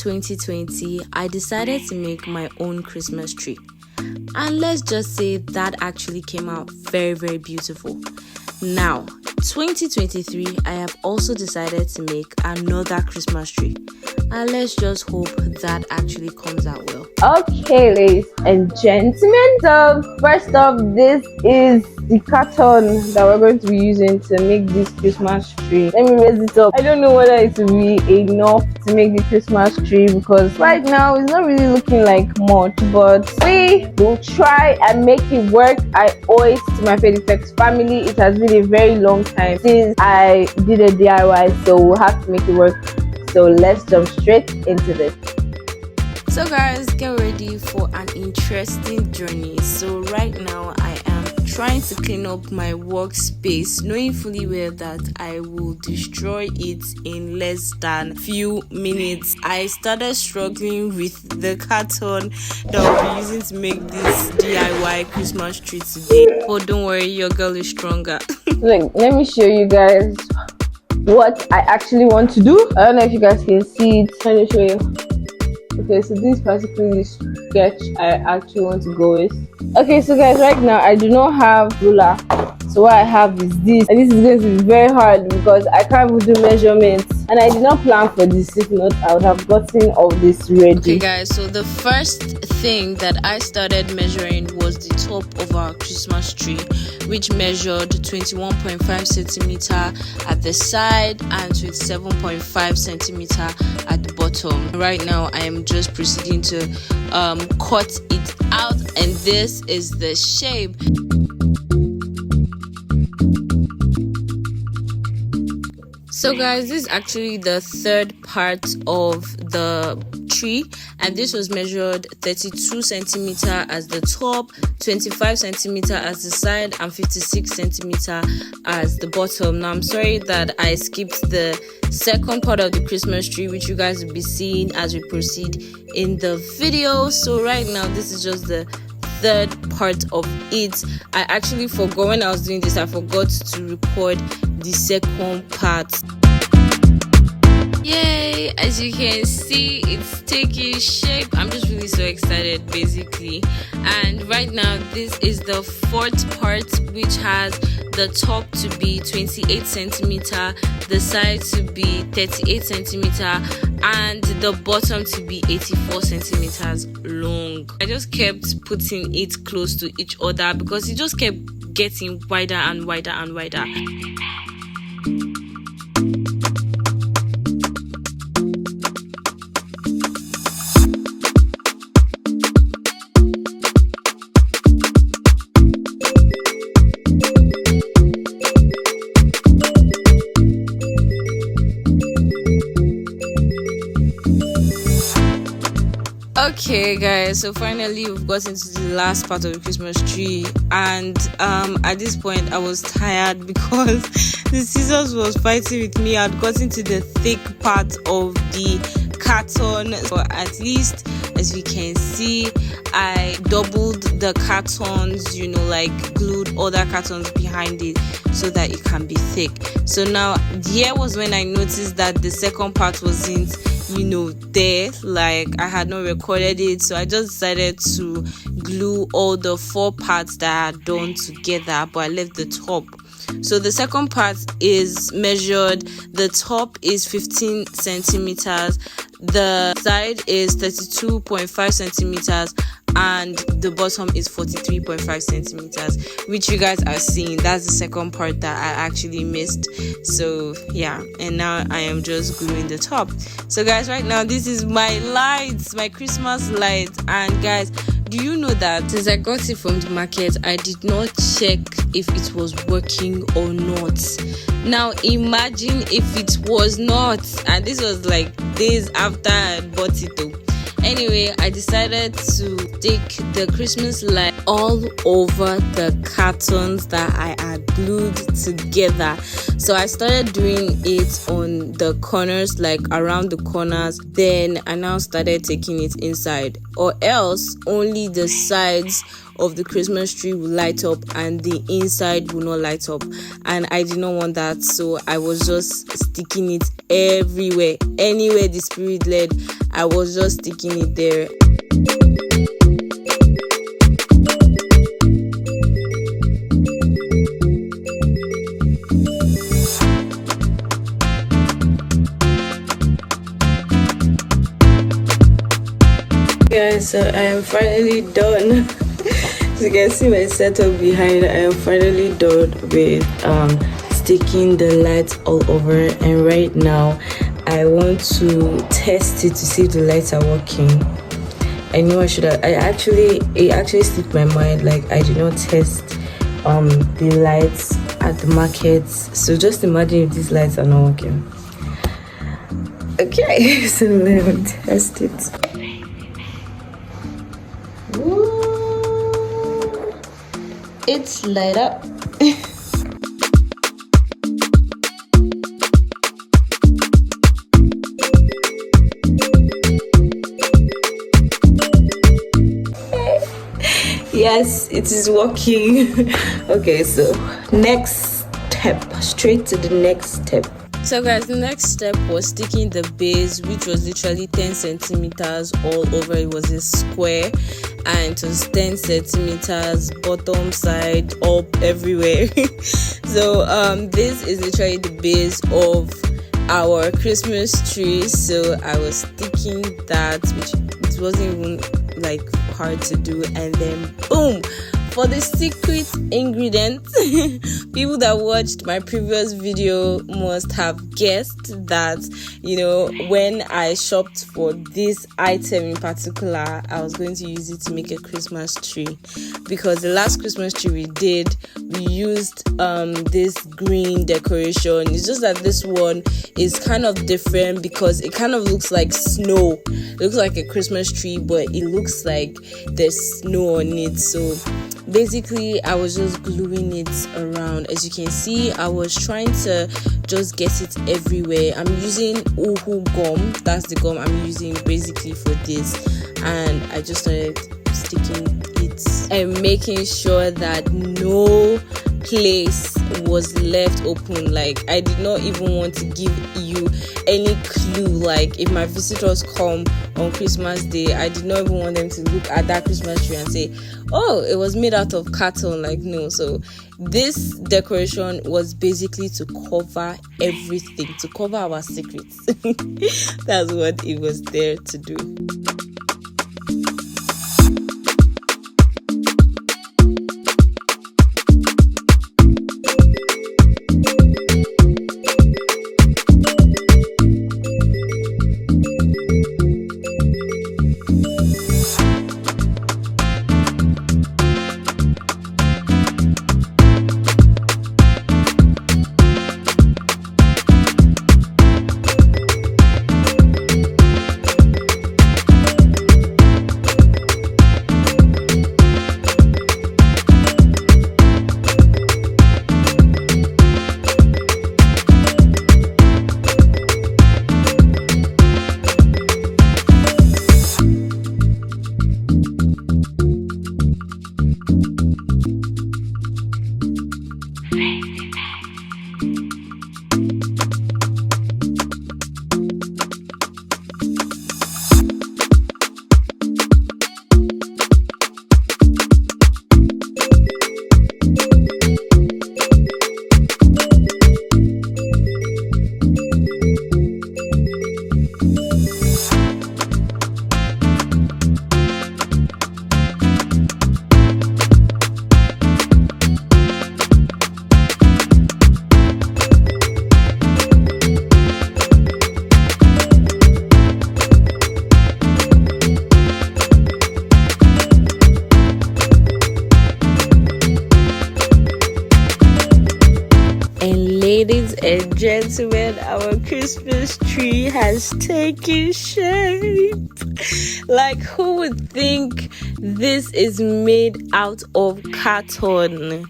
2020, I decided to make my own Christmas tree. And let's just say that actually came out very, very beautiful. Now, 2023, I have also decided to make another Christmas tree. And let's just hope that actually comes out well. Okay, ladies and gentlemen. So first off, this is the carton that we're going to be using to make this Christmas tree. Let me raise it up. I don't know whether it will be enough to make the Christmas tree because right now it's not really looking like much, but we will try and make it work. I owe it to my Phayte family. It has been a very long time since I did a DIY, so we'll have to make it work. So let's jump straight into this. So guys, get ready for an interesting journey. So right now I am trying to clean up my workspace, knowing fully well that I will destroy it in less than few minutes. I started struggling with the carton that I'll be using to make this DIY Christmas tree today. Oh, don't worry, your girl is stronger. Look, let me show you guys what I actually want to do. I don't know if you guys can see it. Let me show you. Okay, so this particularly sketch I actually want to go with. Okay, so guys, right now I do not have ruler, so what I have is this, and this is going to be very hard because I can't even do measurements, and I did not plan for this. If not, I would have gotten all this ready. Okay guys, so the first thing that I started measuring was the top of our Christmas tree, which measured 21.5 centimeter at the side and 27.5 centimeter at the bottom. Right now I am just proceeding to cut it out, and this is the shape. So guys, this is actually the third part of the tree, and this was measured 32 centimeter as the top, 25 centimeter as the side, and 56 centimeter as the bottom. Now I'm sorry that I skipped the second part of the Christmas tree, which you guys will be seeing as we proceed in the video. So right now this is just the third part of it. I actually forgot when I was doing this, I forgot to record the second part. Yay, as you can see, it's taking shape. I'm just really so excited basically. And right now this is the fourth part, which has the top to be 28 centimeter, the side to be 38 centimeter, and the bottom to be 84 centimeters long. I just kept putting it close to each other because it just kept getting wider and wider and wider. Okay guys, so finally we've gotten to the last part of the Christmas tree, and at this point I was tired because the scissors was fighting with me. I'd gotten to the thick part of the carton, so at least as you can see I doubled the cartons, you know, like glued other cartons behind it so that it can be thick. So now here was when I noticed that the second part wasn't, you know, there, like I had not recorded it, so I just decided to glue all the four parts that I had done together, but I left the top. So the second part is measured. The top is 15 centimeters, the side is 32.5 centimeters, and the bottom is 43.5 centimeters, which you guys are seeing. That's the second part that I actually missed. So yeah, and now I am just gluing the top. So guys, right now this is my lights, my Christmas lights. And guys, do you know that since I got it from the market, I did not check if it was working or not? Now imagine if it was not, and this was like days after I bought it though. Anyway, I decided to stick the Christmas light all over the cartons that I had glued together. So I started doing it on the corners, like around the corners. Then I now started taking it inside, or else only the sides of the Christmas tree will light up and the inside will not light up, and I did not want that. So I was just sticking it everywhere, anywhere the spirit led. I was just sticking it there. Guys, so I am finally done. So you can see my setup behind. I am finally done with sticking the lights all over, and right now I want to test it to see if the lights are working. I know it actually slipped my mind, like I did not test the lights at the markets. So just imagine if these lights are not working. Okay, so let me test it. It's light up. Yes, it is working. Okay, so next step, straight to the next step. So guys, the next step was sticking the base, which was literally 10 centimeters all over. It was a square and it was 10 centimeters bottom, side, up, everywhere. So this is literally the base of our Christmas tree. So I was sticking that, which it wasn't even like hard to do, and then boom. For the secret ingredient, people that watched my previous video must have guessed that, you know, when I shopped for this item in particular, I was going to use it to make a Christmas tree, because the last Christmas tree we did, we used this green decoration. It's just that this one is kind of different because it kind of looks like snow. It looks like a Christmas tree, but it looks like there's snow on it. So basically I was just gluing it around. As you can see, I was trying to just get it everywhere. I'm using uhu gum. That's the gum I'm using basically for this, and I just started sticking it and making sure that no place was left open. Like I did not even want to give you any clue. Like if my visitors come on Christmas Day, I did not even want them to look at that Christmas tree and say, oh, it was made out of carton. Like no. So this decoration was basically to cover everything, to cover our secrets. That's what it was there to do. Ladies and gentlemen, our Christmas tree has taken shape. Like, who would think this is made out of carton?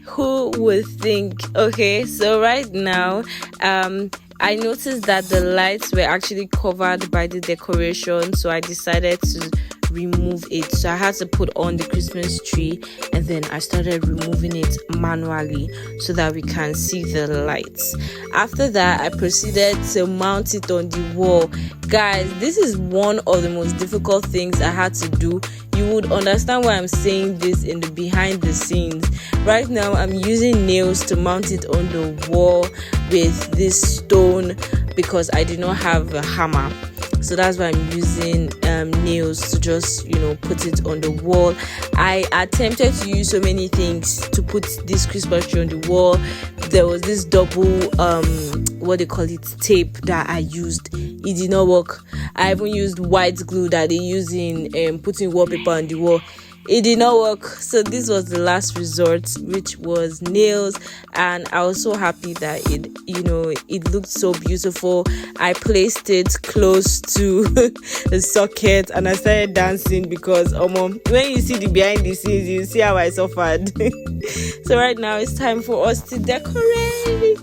Who would think? Okay, so right now, I noticed that the lights were actually covered by the decoration, so I decided to remove it. So I had to put on the Christmas tree, and then I started removing it manually so that we can see the lights. After that, I proceeded to mount it on the wall. Guys, this is one of the most difficult things I had to do. You would understand why I'm saying this in the behind the scenes. Right now, I'm using nails to mount it on the wall with this stone because I did not have a hammer. So that's why I'm using nails to just, put it on the wall. I attempted to use so many things to put this Christmas tree on the wall. There was this double tape that I used. It did not work. I even used white glue that they use in putting wallpaper on the wall. It did not work. So this was the last resort, which was nails, and I was so happy that it looked so beautiful. I placed it close to the socket and I started dancing because when you see the behind the scenes, you see how I suffered. So right now it's time for us to decorate.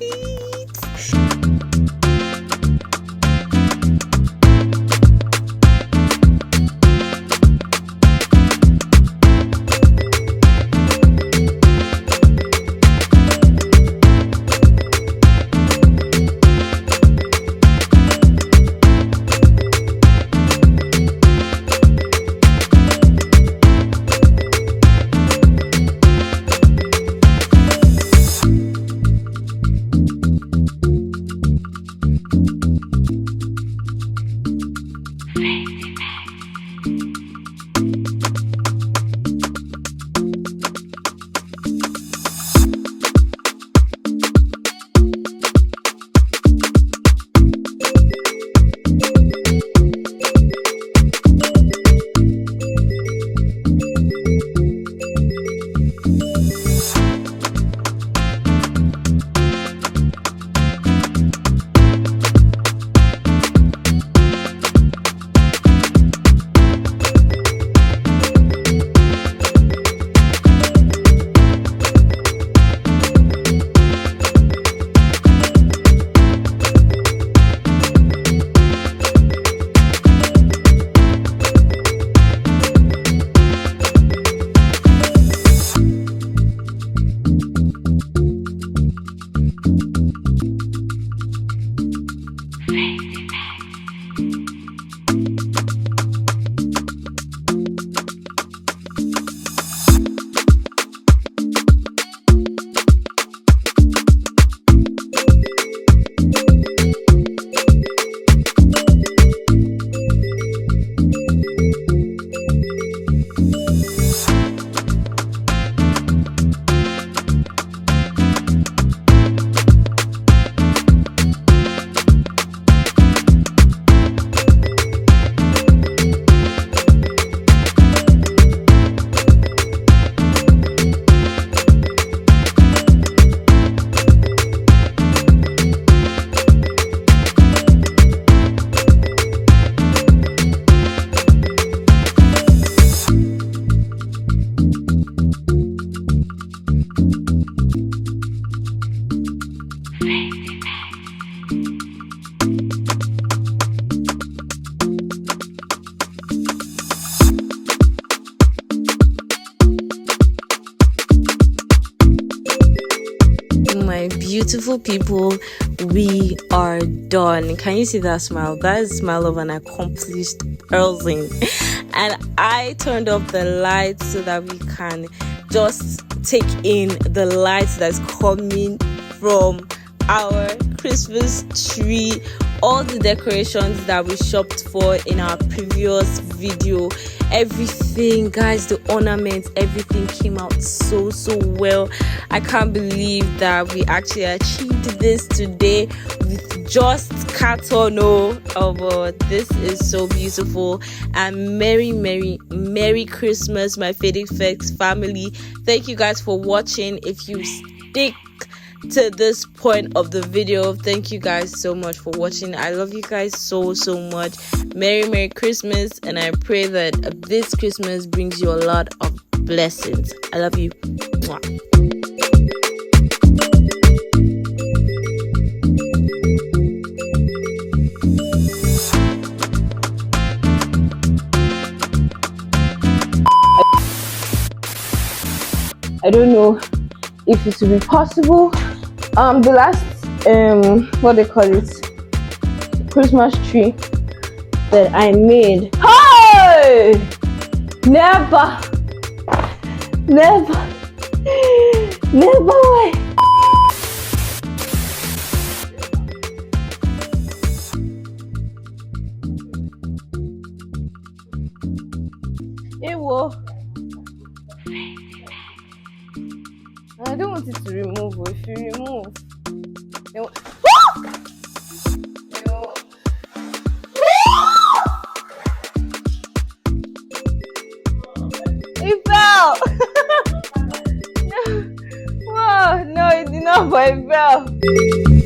Beautiful people, we are done. Can you see that smile? That is the smile of an accomplished person. And I turned off the lights so that we can just take in the lights that's coming from our Christmas tree, all the decorations that we shopped for in our previous video. Everything, guys, the ornaments, everything came out so well. I can't believe that we actually achieved this today with just carton. But this is so beautiful. And merry Christmas, my Phayte family. Thank you guys for watching. If you stick to this point of the video, thank you guys so much for watching. I love you guys so much. Merry Christmas, and I pray that this Christmas brings you a lot of blessings. I love you. Mwah. I don't know if it will be possible. The last what they call it, Christmas tree that I made. Hey! Never. Ewo. I don't want it to remove. If you remove, it will... It fell. Whoa, no, it did not, but it fell.